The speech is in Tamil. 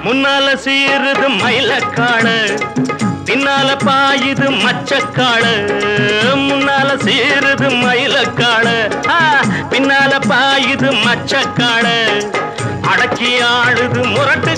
முன்னால சீருது மயிலக்காடு, பின்னால பாயுது மச்சக்காடு. முன்னால சீருது மயிலக்காடு, பின்னால பாயுது மச்சக்காடு. அடக்கி ஆடுது முரட்டு